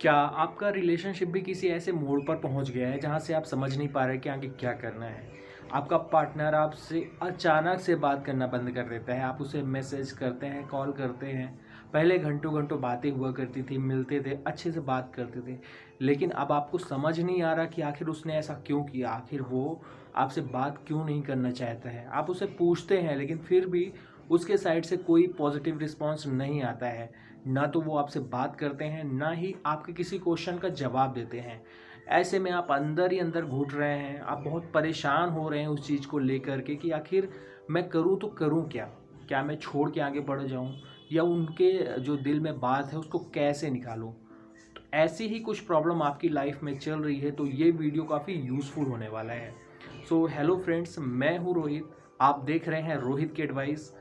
क्या आपका रिलेशनशिप भी किसी ऐसे मोड़ पर पहुंच गया है जहां से आप समझ नहीं पा रहे कि आगे क्या करना है? आपका पार्टनर आपसे अचानक से बात करना बंद कर देता है, आप उसे मैसेज करते हैं, कॉल करते हैं। पहले घंटों-घंटों बातें हुआ करती थी, मिलते थे, अच्छे से बात करते थे। लेकिन अब आपको समझ नहीं आ रहा कि आखिर उसने ऐसा क्यों किया? आखिर वो आपसे बात क्यों नहीं करना चाहता है? आप उसे पूछते हैं लेकिन फिर भी उसके साइड से कोई पॉजिटिव रिस्पॉन्स नहीं आता है। ना तो वो आपसे बात करते हैं, ना ही आपके किसी क्वेश्चन का जवाब देते हैं। ऐसे में आप अंदर ही अंदर घुट रहे हैं, आप बहुत परेशान हो रहे हैं उस चीज़ को लेकर के कि आखिर मैं करूँ तो करूँ क्या? क्या मैं छोड़ के आगे बढ़ जाऊँ या उनके जो दिल में बात है उसको कैसे निकालूँ? तो ऐसी ही कुछ प्रॉब्लम आपकी लाइफ में चल रही है तो ये वीडियो काफ़ी यूज़फुल होने वाला है। सो हेलो फ्रेंड्स, मैं हूँ रोहित, आप देख रहे हैं रोहित की एडवाइस।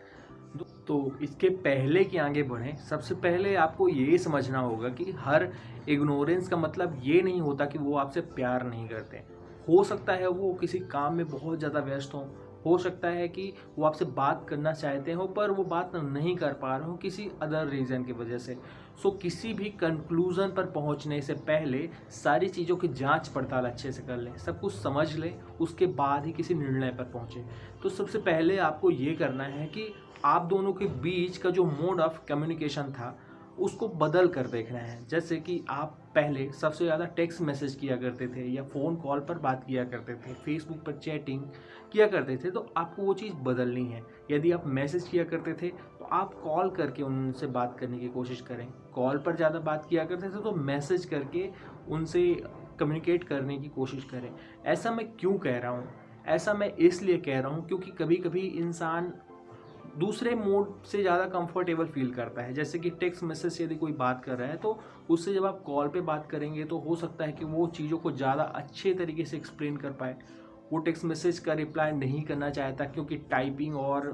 तो इसके पहले कि आगे बढ़ें, सबसे पहले आपको ये समझना होगा कि हर इग्नोरेंस का मतलब ये नहीं होता कि वो आपसे प्यार नहीं करते। हो सकता है वो किसी काम में बहुत ज़्यादा व्यस्त हों, हो सकता है कि वो आपसे बात करना चाहते हो पर वो बात नहीं कर पा रहे हो किसी अदर रीज़न की वजह से। सो किसी भी कंक्लूज़न पर पहुंचने से पहले सारी चीज़ों की जांच पड़ताल अच्छे से कर लें, सब कुछ समझ लें, उसके बाद ही किसी निर्णय पर पहुँचें। तो सबसे पहले आपको ये करना है कि आप दोनों के बीच का जो मोड ऑफ कम्युनिकेशन था उसको बदल कर देखना है। जैसे कि आप पहले सबसे ज़्यादा टेक्स्ट मैसेज किया करते थे या फ़ोन कॉल पर बात किया करते थे, फेसबुक पर चैटिंग किया करते थे, तो आपको वो चीज़ बदलनी है। यदि आप मैसेज किया करते थे तो आप कॉल करके उनसे बात करने की कोशिश करें। कॉल पर ज़्यादा बात किया करते थे तो मैसेज करके उनसे कम्युनिकेट करने की कोशिश करें। ऐसा मैं क्यों कह रहा हूँ? ऐसा मैं इसलिए कह रहा हूँ क्योंकि कभी कभी इंसान दूसरे मोड से ज़्यादा कंफर्टेबल फ़ील करता है। जैसे कि टेक्स्ट मैसेज से यदि कोई बात कर रहा है तो उससे जब आप कॉल पे बात करेंगे तो हो सकता है कि वो चीज़ों को ज़्यादा अच्छे तरीके से एक्सप्लेन कर पाए। वो टेक्स्ट मैसेज का रिप्लाई नहीं करना चाहता क्योंकि टाइपिंग और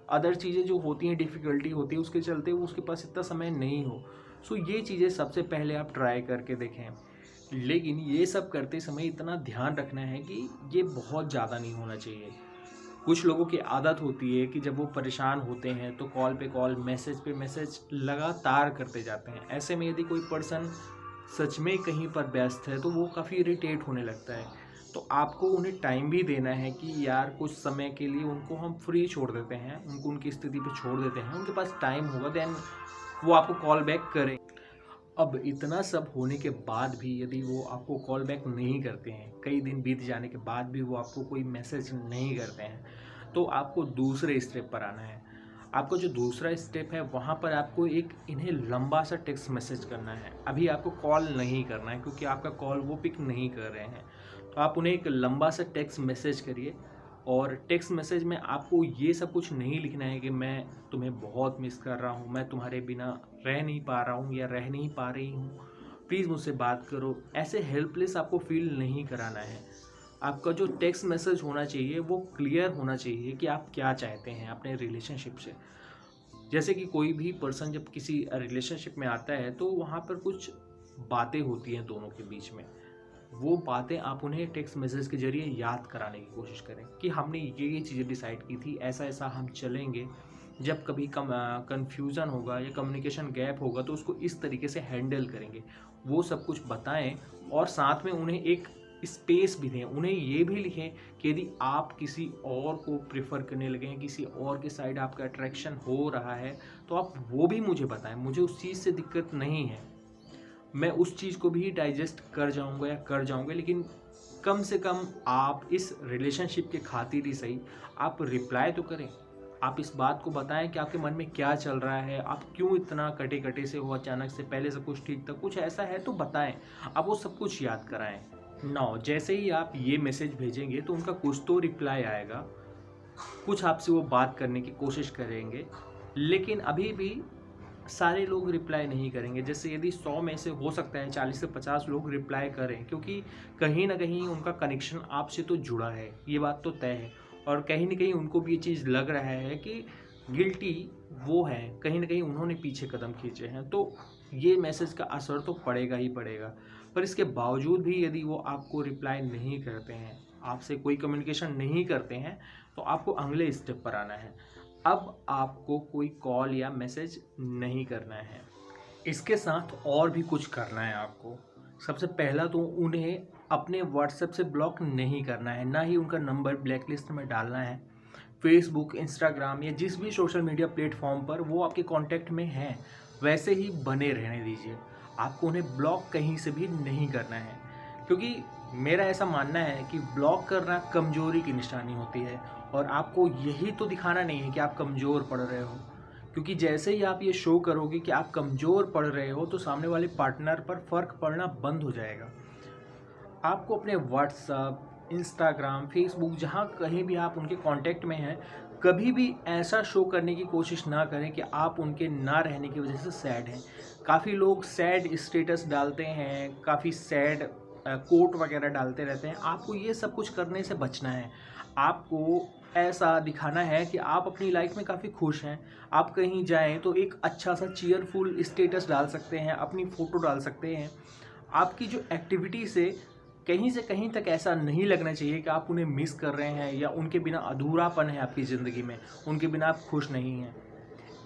अदर चीज़ें जो होती हैं, डिफ़िकल्टी होती है, उसके चलते वो उसके पास इतना समय नहीं हो। सो ये चीज़ें सबसे पहले आप ट्राई करके देखें। लेकिन ये सब करते समय इतना ध्यान रखना है कि ये बहुत ज़्यादा नहीं होना चाहिए। कुछ लोगों की आदत होती है कि जब वो परेशान होते हैं तो कॉल पे कॉल, मैसेज पे मैसेज लगातार करते जाते हैं। ऐसे में यदि कोई पर्सन सच में कहीं पर व्यस्त है तो वो काफ़ी इरिटेट होने लगता है। तो आपको उन्हें टाइम भी देना है कि यार कुछ समय के लिए उनको हम फ्री छोड़ देते हैं, उनको उनकी स्थिति पे छोड़ देते हैं, उनके पास टाइम होगा देन वो आपको कॉल बैक करें। अब इतना सब होने के बाद भी यदि वो आपको कॉल बैक नहीं करते हैं, कई दिन बीत जाने के बाद भी वो आपको कोई मैसेज नहीं करते हैं, तो आपको दूसरे स्टेप पर आना है। आपको जो दूसरा स्टेप है वहाँ पर आपको एक इन्हें लंबा सा टेक्स्ट मैसेज करना है। अभी आपको कॉल नहीं करना है क्योंकि आपका कॉल वो पिक नहीं कर रहे हैं। तो आप उन्हें एक लंबा सा टेक्स्ट मैसेज करिए और टेक्स्ट मैसेज में आपको ये सब कुछ नहीं लिखना है कि मैं तुम्हें बहुत मिस कर रहा हूँ, मैं तुम्हारे बिना रह नहीं पा रहा हूँ या रह नहीं पा रही हूँ, प्लीज़ मुझसे बात करो। ऐसे हेल्पलेस आपको फील नहीं कराना है। आपका जो टेक्स्ट मैसेज होना चाहिए वो क्लियर होना चाहिए कि आप क्या चाहते हैं अपने रिलेशनशिप से। जैसे कि कोई भी पर्सन जब किसी रिलेशनशिप में आता है तो वहाँ पर कुछ बातें होती हैं दोनों के बीच में। वो बातें आप उन्हें टेक्स्ट मैसेज के ज़रिए याद कराने की कोशिश करें कि हमने ये चीज़ें डिसाइड की थी, ऐसा-ऐसा हम चलेंगे। जब कभी कन्फ्यूज़न होगा या कम्युनिकेशन गैप होगा तो उसको इस तरीके से हैंडल करेंगे। वो सब कुछ बताएँ और साथ में उन्हें एक स्पेस भी दें। उन्हें ये भी लिखें कि यदि आप किसी और को प्रेफ़र करने लगे हैं, किसी और के साइड आपका अट्रैक्शन हो रहा है, तो आप वो भी मुझे बताएँ। मुझे उस चीज़ से दिक्कत नहीं है। मैं उस चीज़ को भी डाइजेस्ट कर जाऊँगा या कर जाऊँगा, लेकिन कम से कम आप इस रिलेशनशिप के खातिर ही सही, आप रिप्लाई तो करें। आप इस बात को बताएँ कि आपके मन में क्या चल रहा है, आप क्यों इतना कटे-कटे से हो अचानक से, पहले सब कुछ ठीक था, कुछ ऐसा है तो बताएँ। आप वो सब कुछ याद कराएँ। नाउ जैसे ही आप ये मैसेज भेजेंगे तो उनका कुछ तो रिप्लाई आएगा, कुछ आपसे वो बात करने की कोशिश करेंगे, लेकिन अभी भी सारे लोग रिप्लाई नहीं करेंगे। जैसे यदि 100 में से हो सकता है 40 से 50 लोग रिप्लाई करें क्योंकि कहीं न कहीं उनका कनेक्शन आपसे तो जुड़ा है, ये बात तो तय है। और कहीं न कहीं उनको भी ये चीज़ लग रहा है कि गिल्टी वो हैं, कहीं न कहीं उन्होंने पीछे कदम खींचे हैं, तो ये मैसेज का असर तो पड़ेगा ही पड़ेगा। पर इसके बावजूद भी यदि वो आपको रिप्लाई नहीं करते हैं, आपसे कोई कम्युनिकेशन नहीं करते हैं, तो आपको अगले स्टेप पर आना है। अब आपको कोई कॉल या मैसेज नहीं करना है। इसके साथ और भी कुछ करना है आपको। सबसे पहला तो उन्हें अपने व्हाट्सएप से ब्लॉक नहीं करना है, ना ही उनका नंबर ब्लैक लिस्ट में डालना है। फेसबुक, इंस्टाग्राम या जिस भी सोशल मीडिया प्लेटफॉर्म पर वो आपके कांटेक्ट में हैं, वैसे ही बने रहने दीजिए। आपको उन्हें ब्लॉक कहीं से भी नहीं करना है, क्योंकि मेरा ऐसा मानना है कि ब्लॉक करना कमज़ोरी की निशानी होती है और आपको यही तो दिखाना नहीं है कि आप कमज़ोर पड़ रहे हो। क्योंकि जैसे ही आप ये शो करोगे कि आप कमज़ोर पड़ रहे हो, तो सामने वाले पार्टनर पर फ़र्क पड़ना बंद हो जाएगा। आपको अपने व्हाट्सएप, इंस्टाग्राम, फेसबुक, जहाँ कहीं भी आप उनके कांटेक्ट में हैं, कभी भी ऐसा शो करने की कोशिश ना करें कि आप उनके ना रहने की वजह से सैड हैं। काफ़ी लोग सैड स्टेटस डालते हैं, काफ़ी सैड कोट वगैरह डालते रहते हैं। आपको ये सब कुछ करने से बचना है। आपको ऐसा दिखाना है कि आप अपनी लाइफ में काफ़ी खुश हैं। आप कहीं जाएँ तो एक अच्छा सा चीयरफुल स्टेटस डाल सकते हैं, अपनी फ़ोटो डाल सकते हैं। आपकी जो एक्टिविटी से कहीं तक ऐसा नहीं लगना चाहिए कि आप उन्हें मिस कर रहे हैं या उनके बिना अधूरापन है आपकी ज़िंदगी में, उनके बिना आप खुश नहीं हैं।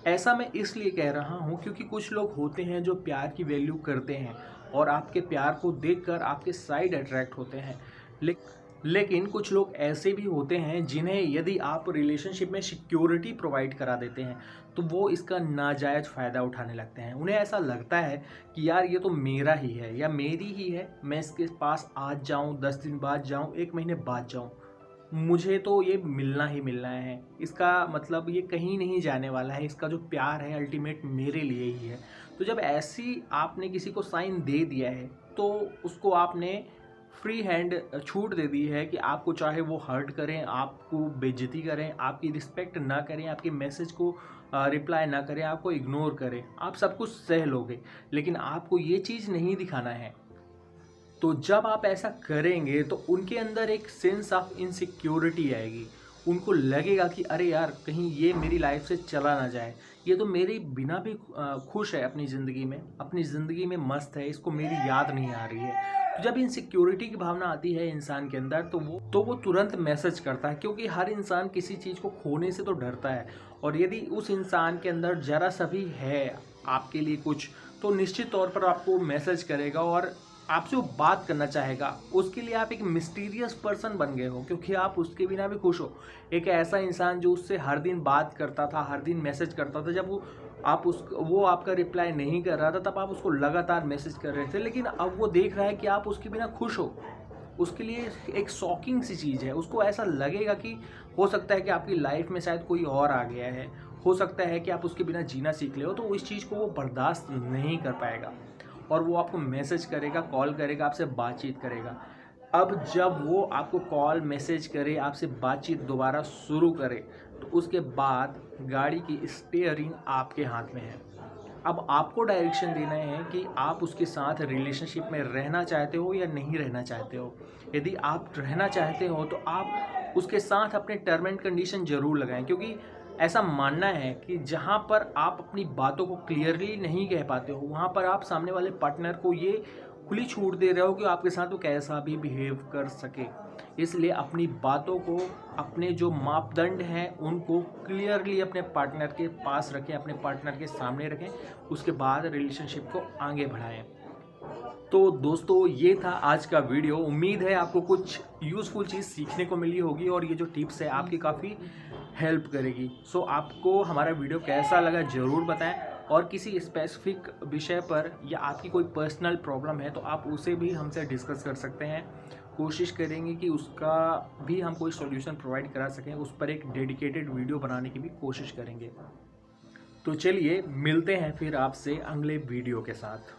ऐसा मैं इसलिए कह रहा हूँ क्योंकि कुछ लोग होते हैं जो प्यार की वैल्यू करते हैं और आपके प्यार को देखकर आपके साइड अट्रैक्ट होते हैं। लेकिन कुछ लोग ऐसे भी होते हैं जिन्हें यदि आप रिलेशनशिप में सिक्योरिटी प्रोवाइड करा देते हैं तो वो इसका नाजायज़ फ़ायदा उठाने लगते हैं। उन्हें ऐसा लगता है कि यार ये तो मेरा ही है या मेरी ही है, मैं इसके पास आज जाऊँ, 10 दिन बाद जाऊँ, 1 महीने बाद जाऊँ, मुझे तो ये मिलना ही मिलना है। इसका मतलब ये कहीं नहीं जाने वाला है, इसका जो प्यार है अल्टीमेट मेरे लिए ही है। तो जब ऐसी आपने किसी को साइन दे दिया है तो उसको आपने फ्री हैंड छूट दे दी है कि आपको चाहे वो हर्ट करें, आपको बेइज्जती करें, आपकी रिस्पेक्ट ना करें, आपके मैसेज को रिप्लाई ना करें, आपको इग्नोर करें, आप सब कुछ सह लोगे, लेकिन आपको ये चीज़ नहीं दिखाना है। तो जब आप ऐसा करेंगे तो उनके अंदर एक सेंस ऑफ इनसिक्योरिटी आएगी। उनको लगेगा कि अरे यार, कहीं ये मेरी लाइफ से चला ना जाए, ये तो मेरे बिना भी खुश है अपनी ज़िंदगी में मस्त है, इसको मेरी याद नहीं आ रही है। तो जब इनसिक्योरिटी की भावना आती है इंसान के अंदर तो वो तुरंत मैसेज करता है, क्योंकि हर इंसान किसी चीज़ को खोने से तो डरता है। और यदि उस इंसान के अंदर ज़रा सा भी है आपके लिए कुछ, तो निश्चित तौर पर आपको मैसेज करेगा और आपसे वो बात करना चाहेगा। उसके लिए आप एक मिस्टीरियस पर्सन बन गए हो, क्योंकि आप उसके बिना भी खुश हो। एक ऐसा इंसान जो उससे हर दिन बात करता था, हर दिन मैसेज करता था, जब वो आपका रिप्लाई नहीं कर रहा था तब आप उसको लगातार मैसेज कर रहे थे, लेकिन अब वो देख रहा है कि आप उसके बिना खुश हो। उसके लिए एक शॉकिंग सी चीज़ है। उसको ऐसा लगेगा कि हो सकता है कि आपकी लाइफ में शायद कोई और आ गया है, हो सकता है कि आप उसके बिना जीना सीख ले हो, तो इस चीज़ को वो बर्दाश्त नहीं कर पाएगा और वो आपको मैसेज करेगा, कॉल करेगा, आपसे बातचीत करेगा। अब जब वो आपको कॉल, मैसेज करे, आपसे बातचीत दोबारा शुरू करे, तो उसके बाद गाड़ी की स्टीयरिंग आपके हाथ में है। अब आपको डायरेक्शन देना है कि आप उसके साथ रिलेशनशिप में रहना चाहते हो या नहीं रहना चाहते हो। यदि आप रहना चाहते हो तो आप उसके साथ अपने टर्म एंड कंडीशन ज़रूर लगाएं, क्योंकि ऐसा मानना है कि जहाँ पर आप अपनी बातों को क्लियरली नहीं कह पाते हो, वहाँ पर आप सामने वाले पार्टनर को ये खुली छूट दे रहे हो कि आपके साथ वो कैसा भी बिहेव कर सके। इसलिए अपनी बातों को, अपने जो मापदंड हैं उनको क्लियरली अपने पार्टनर के पास रखें, अपने पार्टनर के सामने रखें, उसके बाद रिलेशनशिप को आगे बढ़ाएं। तो दोस्तों, ये था आज का वीडियो। उम्मीद है आपको कुछ यूज़फुल चीज़ सीखने को मिली होगी और ये जो टिप्स है आपकी काफ़ी हेल्प करेगी। सो आपको हमारा वीडियो कैसा लगा ज़रूर बताएं, और किसी स्पेसिफिक विषय पर या आपकी कोई पर्सनल प्रॉब्लम है तो आप उसे भी हमसे डिस्कस कर सकते हैं। कोशिश करेंगे कि उसका भी हम कोई सॉल्यूशन प्रोवाइड करा सकें, उस पर एक डेडिकेटेड वीडियो बनाने की भी कोशिश करेंगे। तो चलिए मिलते हैं फिर आपसे अगले वीडियो के साथ।